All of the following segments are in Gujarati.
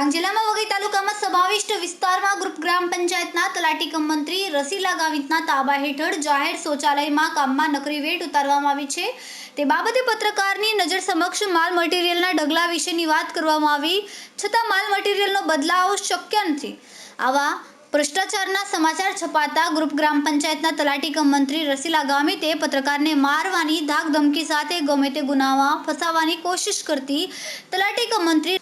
ડાંગ જિલ્લામાં વઘઈ તાલુકામાં સમાવિષ્ટ વિસ્તારમાં ગ્રુપ ગ્રામ પંચાયતના તલાટી કમ મંત્રી રસીલા ગાવિતના તાબા હેઠળ જાહેર શૌચાલયમાં કામમાં નકરી વેટ ઉતારવામાં આવી છે। તે બાબતે પત્રકારની નજર સમક્ષ માલ મટીરિયલના ઢગલા વિશેની વાત કરવામાં આવી, છતાં માલ મટીરિયલનો બદલાવ શક્ય નથી। આવા ભ્રષ્ટાચારના સમાચાર છપાતા ગ્રુપ ગ્રામ પંચાયતના તલાટી કમ મંત્રી રસીલા ગામિતે પત્રકારને મારવાની ધાક ધમકી સાથે ગમે તે ગુનામાં ફસાવવાની કોશિશ કરતી તલાટી કમ મંત્રી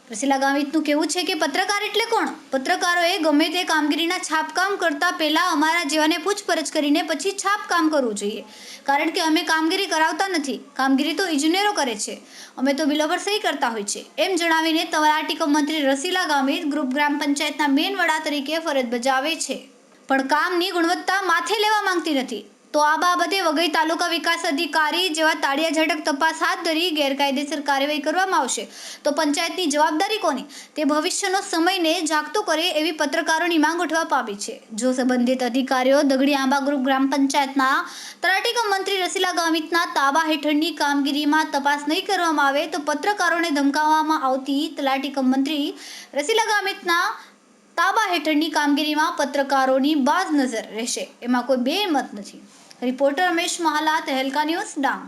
રસીલા ગામિતનું કહેવું છે કે પત્રકાર એટલે કોણ? પત્રકારોએ ગમે તે કામગીરીના છાપકામ કરતા પહેલા અમારા જેવાને પૂછપરછ કરીને પછી છાપકામ કરવું જોઈએ, કારણ કે અમે કામગીરી કરાવતા નથી, કામગીરી તો ઇજનેરો કરે છે, અમે તો બિલો પર સહી કરતા હોય છે, એમ જણાવીને તલાટી કમ મંત્રી રસીલા ગામિત ગ્રુપ ગ્રામ પંચાયતના મેન વડા તરીકે ફરજ બજાવે છે, પણ કામની ગુણવત્તા માથે લેવા માંગતી નથી। તો આ બાબતે વઘઈ તાલુકા વિકાસ અધિકારી જેવા તાળિયા ઝટક તપાસ હાથ ધરી ગેરકાયદેસર કાર્યવાહી કરવામાં આવશે તો પંચાયતની જવાબદારી કોની? તે ભવિષ્યનો સમયને જાગતો કરે એવી પત્રકારોની માંગ ઉઠવા પામી છે। જો સંબંધિત અધિકારીઓ દગડી આંબા ગ્રુપ ગ્રામ પંચાયતના તલાટી કમ મંત્રી રસીલા ગામિતના તાબા હેઠળની કામગીરીમાં તપાસ નહીં કરવામાં આવે તો પત્રકારોને ધમકાવવામાં આવતી તલાટી કમ મંત્રી રસીલા ગામિતના તાબા હેઠળની કામગીરીમાં પત્રકારોની બાજ નજર રહેશે, એમાં કોઈ બે મત નથી। Reporter Ramesh Mahala, Tehelka news, Dang.